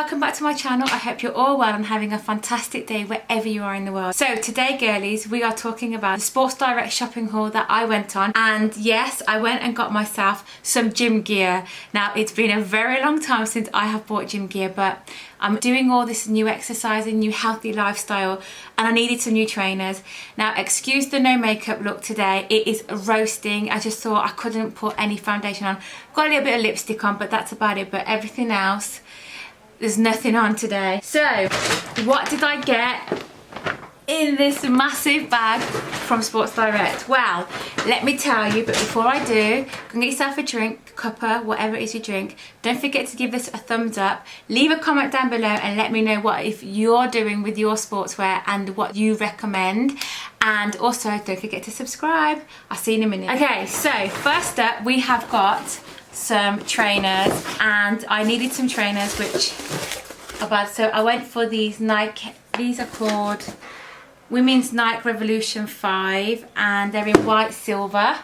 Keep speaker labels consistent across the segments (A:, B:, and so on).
A: welcome back to my channel. I hope you're all well and having a fantastic day wherever you are in the world. So today, girlies, we are talking about the Sports Direct shopping haul that I went on. And yes, I went and got myself some gym gear. Now, it's been a very long time since I have bought gym gear, but I'm doing all this new exercising, new healthy lifestyle, and I needed some new trainers. Now, excuse the no makeup look today. It is roasting. I just thought I couldn't put any foundation on. Got a little bit of lipstick on, but that's about it. But everything else, there's nothing on today. So, what did I get in this massive bag from Sports Direct? Well, let me tell you, but before I do, go and get yourself a drink, cuppa, whatever it is you drink. Don't forget to give this a thumbs up. Leave a comment down below and let me know what if you're doing with your sportswear and what you recommend. And also, don't forget to subscribe. I'll see you in a minute. Okay, so first up, we have got some trainers, and I needed some trainers which are bad. So I went for these Nike, these are called Women's Nike Revolution 5, and they're in white silver,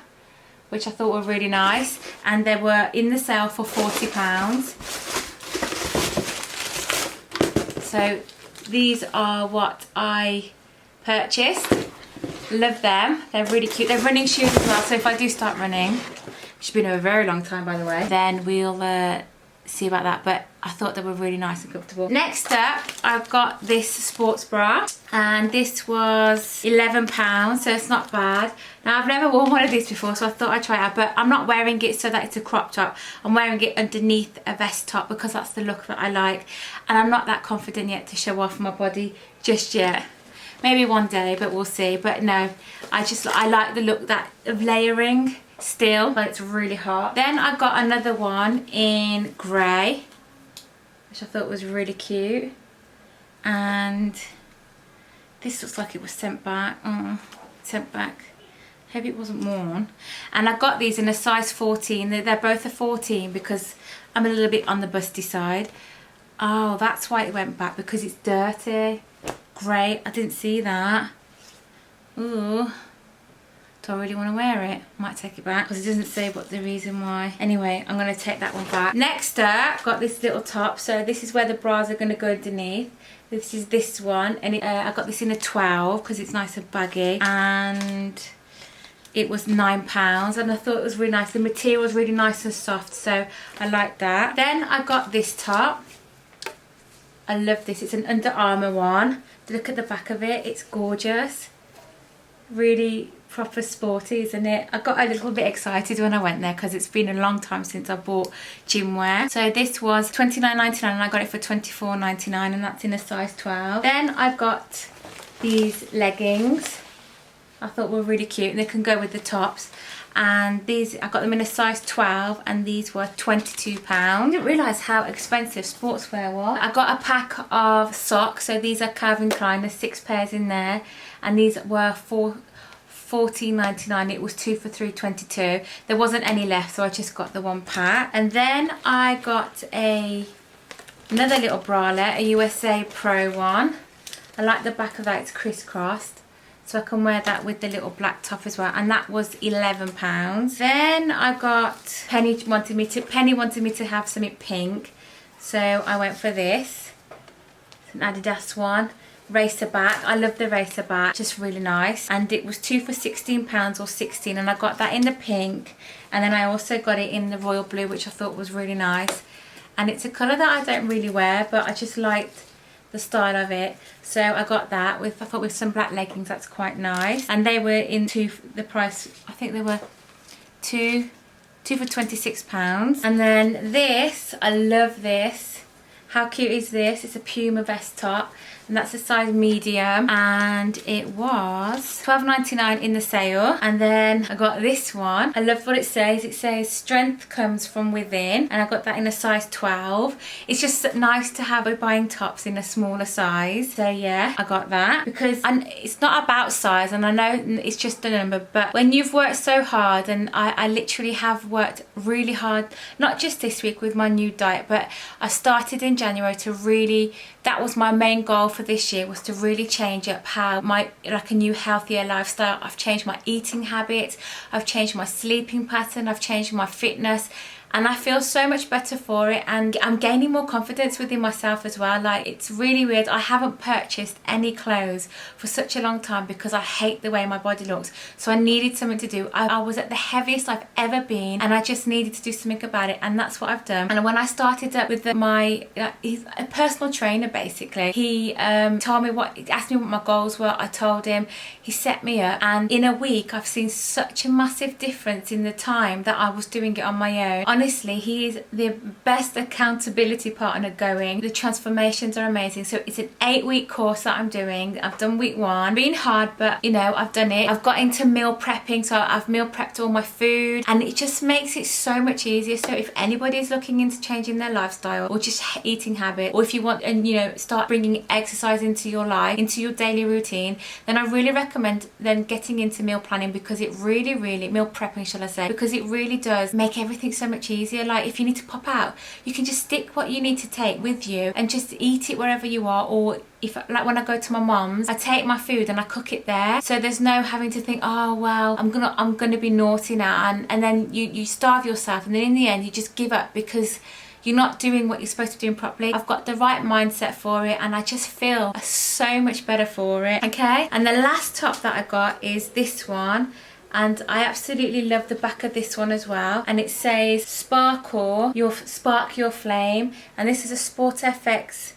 A: which I thought were really nice, and they were in the sale for £40. So these are what I purchased. Love them. They're really cute. They're running shoes as well, so if I do start running, which has been a very long time by the way, then we'll see about that, but I thought they were really nice and comfortable. Next up, I've got this sports bra, and this was £11, so it's not bad. Now, I've never worn one of these before, so I thought I'd try it out, but I'm not wearing it so that it's a crop top. I'm wearing it underneath a vest top because that's the look that I like, and I'm not that confident yet to show off my body just yet. Maybe one day, but we'll see. But no, I like the look of layering still, but it's really hot. Then I got another one in grey, which I thought was really cute, and this looks like it was sent back. Sent back. Hope it wasn't worn. And I got these in a size 14. They're both a 14 because I'm a little bit on the busty side. Oh, that's why it went back, because it's dirty. Great, I didn't see that. Ooh. Do I really want to wear it? Might take it back because it doesn't say what the reason why. Anyway, I'm going to take that one back. Next up, got this little top. So this is where the bras are going to go underneath. This is this one, and I got this in a 12 because it's nice and baggy, and it was £9, and I thought it was really nice. The material was really nice and soft, so I like that. Then I got this top. I love this. It's an Under Armour one. Look at the back of it. It's gorgeous. Really proper sporty, isn't it? I got a little bit excited when I went there because it's been a long time since I bought gym wear. So this was £29.99 and I got it for £24.99, and that's in a size 12. Then I got these leggings. I thought were really cute, and they can go with the tops. And these, I got them in a size 12, and these were £22. I didn't realise how expensive sportswear was. I got a pack of socks. So these are Calvin Klein. There's 6 pairs in there, and these were $14.99. It was 2 for $3.22. There wasn't any left, so I just got the one pack. And then I got another little bralette, a USA Pro one. I like the back of that. It's crisscrossed, so I can wear that with the little black top as well, and that was £11. Then I got Penny wanted me to have something pink, so I went for this. It's an Adidas one, racer back. I love the racer back, just really nice, and it was 2 for £16 or 16, and I got that in the pink, and then I also got it in the royal blue, which I thought was really nice, and it's a colour that I don't really wear, but I just liked the style of it, so I got that with, I thought with some black leggings. That's quite nice, and they were into the price. I think they were two for £26. And then this, I love this. How cute is this? It's a Puma Vest top, and that's a size medium, and it was £12.99 in the sale. And then I got this one. I love what it says. It says strength comes from within, and I got that in a size 12. It's just nice to have buying tops in a smaller size, so yeah, I got that because it's not about size, and I know it's just a number, but when you've worked so hard, and I literally have worked really hard, not just this week with my new diet, but I started in January to really, that was my main goal for this year, was to really change up how like a new healthier lifestyle. I've changed my eating habits, I've changed my sleeping pattern, I've changed my fitness, and I feel so much better for it, and I'm gaining more confidence within myself as well. Like, it's really weird. I haven't purchased any clothes for such a long time because I hate the way my body looks, so I needed something to do. I was at the heaviest I've ever been, and I just needed to do something about it, and that's what I've done. And when I started up with he's a personal trainer basically. He told me asked me what my goals were. I told him. He set me up, and in a week I've seen such a massive difference in the time that I was doing it on my own. Honestly, he is the best accountability partner going. The transformations are amazing. So it's an 8-week course that I'm doing. I've done week 1. Been hard, but you know, I've done it. I've got into meal prepping, so I've meal prepped all my food, and it just makes it so much easier. So if anybody's looking into changing their lifestyle or just eating habit, or if you want and you know, start bringing exercise into your life, into your daily routine, then I really recommend then getting into meal planning, because it really meal prepping, shall I say, because it really does make everything so much easier. Like, if you need to pop out, you can just stick what you need to take with you and just eat it wherever you are. Or if, like, when I go to my mum's, I take my food and I cook it there, so there's no having to think, oh well, I'm gonna be naughty now, and then you starve yourself, and then in the end you just give up because you're not doing what you're supposed to be doing properly. I've got the right mindset for it, and I just feel so much better for it. Okay, and the last top that I got is this one, and I absolutely love the back of this one as well, and it says spark your flame, and this is a Sport FX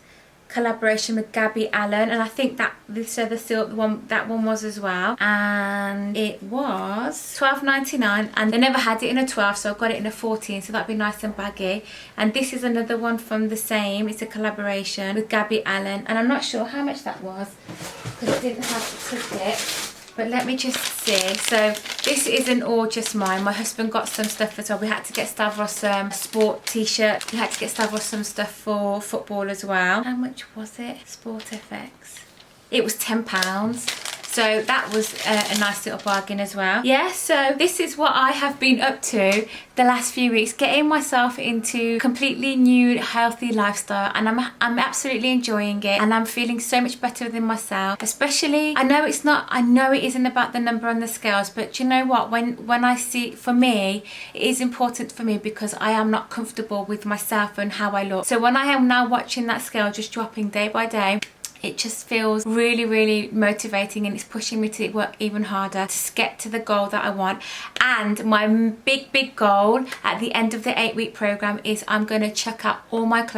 A: collaboration with Gabby Allen, and I think that this other silk one, that one was as well, and it was $12.99, and they never had it in a 12, so I got it in a 14, so that'd be nice and baggy. And this is another one from the same, it's a collaboration with Gabby Allen, and I'm not sure how much that was because I didn't have the ticket. But let me just see. So this isn't all just mine. My husband got some stuff as well. We had to get Stavros some sport t-shirt. We had to get Stavros some stuff for football as well. How much was it? Sport FX. It was £10. So that was a nice little bargain as well. Yeah, so this is what I have been up to the last few weeks, getting myself into completely new healthy lifestyle, and I'm absolutely enjoying it, and I'm feeling so much better within myself. Especially, I know it isn't about the number on the scales, but you know what, when I see, for me, it is important for me because I am not comfortable with myself and how I look. So when I am now watching that scale just dropping day by day, it just feels really motivating, and it's pushing me to work even harder to get to the goal that I want. And my big goal at the end of the 8-week program is I'm going to chuck out all my clothes